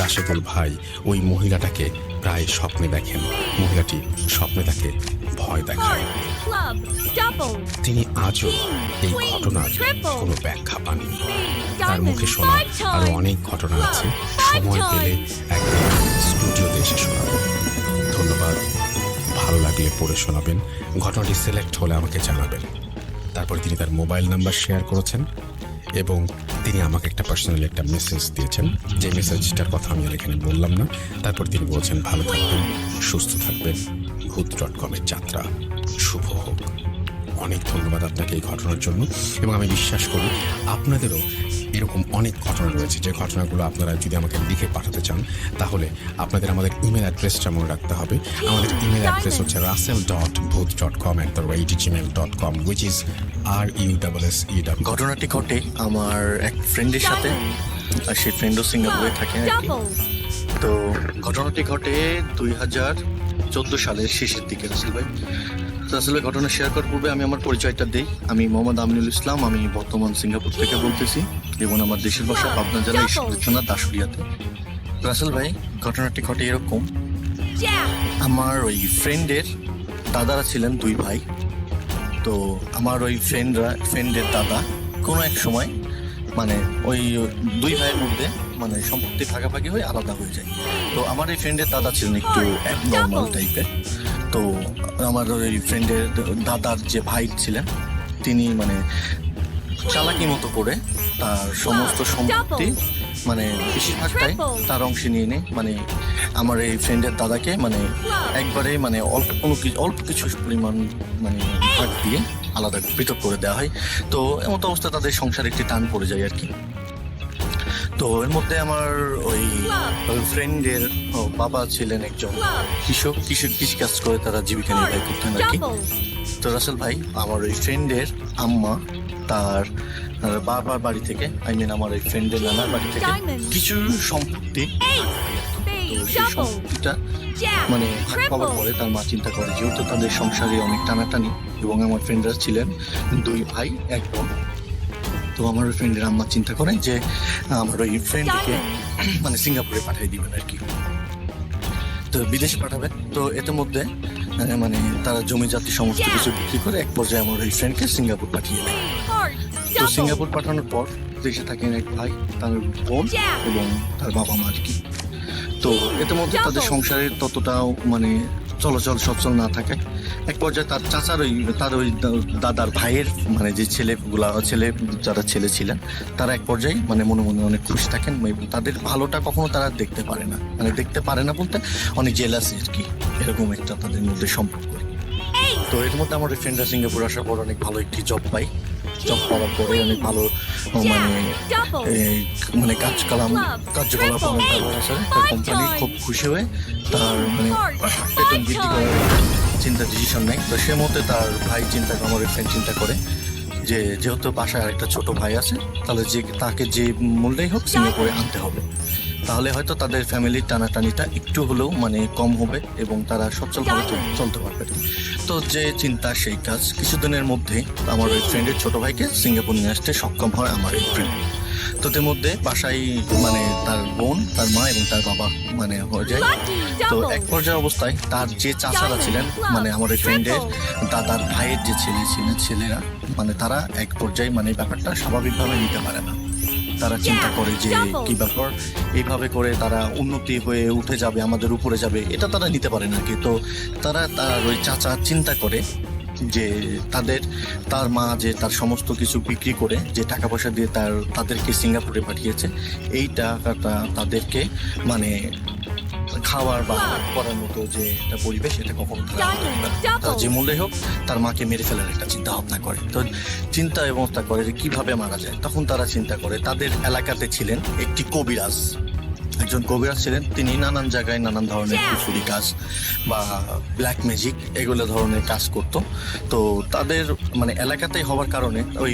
আশিকুল ভাই ওই মহিলাটাকে প্রায় স্বপ্নে দেখেন। মহিলাটি স্বপ্নে তাকে ভয় দেখায়। তিনি আজও এই ঘটনার কোনো ব্যাখ্যা পাননি। তার মুখে শোনা আরো অনেক ঘটনা আছে, সময় পেলে একদিন স্টুডিওতে এসে শোনাবো। ধন্যবাদ। ভালো লাগলে পড়ে শোনাবেন, ঘটনাটি সিলেক্ট হলে আমাকে জানাবেন। তারপর তিনি তার মোবাইল নাম্বার শেয়ার করেছেন এবং তিনি আমাকে একটা পার্সোনালি একটা মেসেজ দিয়েছেন, যে মেসেজটার কথা আমি আর এখানে বললাম না। তারপর তিনি বলছেন, ভালো থাকবেন, সুস্থ থাকবেন, ভূত.com-এর যাত্রা শুভ হোক। অনেক ধন্যবাদ আপনাকে এই ঘটনার জন্য। এবং আমি বিশ্বাস করি আপনাদেরও এরকম অনেক ঘটনা রয়েছে, যে ঘটনাগুলো আপনারা যদি আমাকে লিখে পাঠাতে চান তাহলে আপনাদের আমাদের ইমেল অ্যাড্রেসটা মনে রাখতে হবে। আমাদের ইমেল অ্যাড্রেস হচ্ছে russell.booth.com@gmail.com, which is RUSSEW। ঘটনাটি ঘটে আমার এক ফ্রেন্ডের সাথে, আর সেই ফ্রেন্ডও সিঙ্গাপুরে থাকে আর কি। তো ঘটনাটি ঘটে 2014 সালের শেষের দিকে। রাসেল ভাই, আসলে ঘটনা শেয়ার করার পূর্বে আমি আমার পরিচয়টা দিই। আমি মোহাম্মদ আমিনুল ইসলাম, আমি বর্তমান সিঙ্গাপুর থেকে বলতেছি এবং আমার দেশের ভাষা পাবনা জেলা ঈশ্বরদী থানা দাসুরিয়াতে। রাসেল ভাই, ঘটনাটি ঘটে এরকম, আমার ওই ফ্রেন্ডের দাদারা ছিলেন দুই ভাই। তো আমার ওই ফ্রেন্ডের দাদা কোনো এক সময় মানে ওই দুই ভাইয়ের মধ্যে মানে সম্পত্তি ভাগাভাগি হয়ে আলাদা হয়ে যায়। তো আমার এই ফ্রেন্ডের দাদা ছিলেন একটু অ্যাবনর্মাল টাইপের। তো আমার ওই ফ্রেন্ডের দাদার যে ভাই ছিলেন তিনি মানে চালাকি মতো করে তার সমস্ত সম্পত্তি মানে বেশিরভাগটাই তার অংশে নিয়ে নেয়। মানে আমার এই ফ্রেন্ডের দাদাকে মানে একবারে মানে অল্প কিছু পরিমাণ মানে ভাগ দিয়ে আলাদা পৃথক করে দেওয়া হয়। তো এমন অবস্থা তাদের সংসারে একটি টান পড়ে যায় আর কি। তো এর মধ্যে আমার ওই ফ্রেন্ডের বাবা ছিলেন একজন কৃষিকাজ করে তারা জীবিকা নির্বাহ করতেন আর কি। তো রাসেল ভাই, আমার ওই ফ্রেন্ডের আম্মা তার বাবার বাড়ি থেকে, আমার ওই ফ্রেন্ডের নানার বাড়ি থেকে কিছু সম্পত্তি, তো সেই সম্পত্তিটা মানে ভাগ পাওয়ার পরে তার মা চিন্তা করে, যেহেতু তাদের সংসারে অনেক টানাটানি এবং আমার ফ্রেন্ডরা ছিলেন দুই ভাই এক বোন। তো আমার ওই ফ্রেন্ডের আম্মা চিন্তা করেন যে আমার ওই ফ্রেন্ডকে মানে সিঙ্গাপুরে পাঠিয়ে দিবেন আর কি, তো বিদেশে পাঠাবেন। তো এর মধ্যে মানে তারা জমি জাতি সমস্ত কিছু বিক্রি করে এক পর্যায়ে আমার ওই ফ্রেন্ডকে সিঙ্গাপুর পাঠিয়ে দেয়। তো সিঙ্গাপুর পাঠানোর পর দেশে থাকেন এক ভাই, তার বোন এবং তার বাবা মা আর কি। তো এর মধ্যে তাদের সংসারের ততটাও মানে চলাচল সচ্ছল না থাকে। এক পর্যায়ে তার চাচার তার ওই দাদার ভাইয়ের মানে যে ছেলে যারা ছেলে ছিলেন তারা এক পর্যায়ে মানে মনে মনে অনেক খুশি থাকেন এবং তাদের ভালোটা কখনো তারা দেখতে পারে না, মানে দেখতে পারে না বলতে অনেক জেলাসি আর কি, এরকম একটা তাদের মধ্যে সম্পর্ক। তো এর মধ্যে আমার ফ্রেন্ডরা সিঙ্গাপুর আসার পর অনেক ভালো একটি জব পাই। জব পাওয়ার পরে অনেক ভালো মানে কার্যকলাপ অনেক ভালো আছে। কোম্পানি খুব খুশি হয়ে তার মানে বেতন বৃদ্ধি করার ডিসিশন নেয়। তো সে মতে তার ভাই আমার ফ্রেন্ড চিন্তা করে যে যেহেতু বাসায় একটা ছোট ভাই আছে, তাহলে তাকে যে মূল্যেই হোক সিঙ্গাপুরে আনতে হবে, তাহলে হয়তো তাদের ফ্যামিলির টানাটানিটা একটু হলেও মানে কম হবে এবং তারা সচ্ছলভাবে চলতে পারবে। তো যে চিন্তা সেই কাজ। কিছুদিনের মধ্যে আমার ওই ফ্রেন্ডের ছোট ভাইকে সিঙ্গাপুর নিয়ে আসতে সক্ষম হয় আমার এই ফ্রেন্ড। তো এর মধ্যে বাসায় মানে তার বোন, তার মা এবং তার বাবা মানে হয়ে যায়। তো এক পর্যায়ে অবস্থায় তার যে চাচারা ছিলেন মানে আমার ওই ফ্রেন্ডের দাদার ভাইয়ের যে ছেলেরা মানে তারা এক পর্যায়ে মানে ব্যাপারটা স্বাভাবিকভাবে নিতে পারে না। তারা চিন্তা করে যে কি ব্যাপার, এইভাবে করে তারা উন্নতি হয়ে উঠে যাবে, আমাদের উপরে যাবে, এটা তারা নিতে পারে না কি। তো তার ওই চাচা চিন্তা করে যে তার মা যে তার সমস্ত কিছু বিক্রি করে যে টাকা পয়সা দিয়ে তাদেরকে সিঙ্গাপুরে পাঠিয়েছে, এই টাকাটা তাদেরকে মানে খাওয়ার বা করার মতো যে একটা পরিবেশ, এটা কখনো তারা যে মূল্যে হোক তার মাকে মেরে ফেলার একটা চিন্তা ভাবনা করে। তো চিন্তা ব্যবস্থা করে যে কিভাবে মারা যায়। তখন তারা চিন্তা করে, তাদের এলাকাতে ছিলেন একজন কবিরাজ ছিলেন, তিনি নানান জায়গায় নানান ধরনের কুফুরি কাজ বা ব্ল্যাক ম্যাজিক এগুলো ধরনের কাজ করত। তো তাদের মানে এলাকাতেই হওয়ার কারণে ওই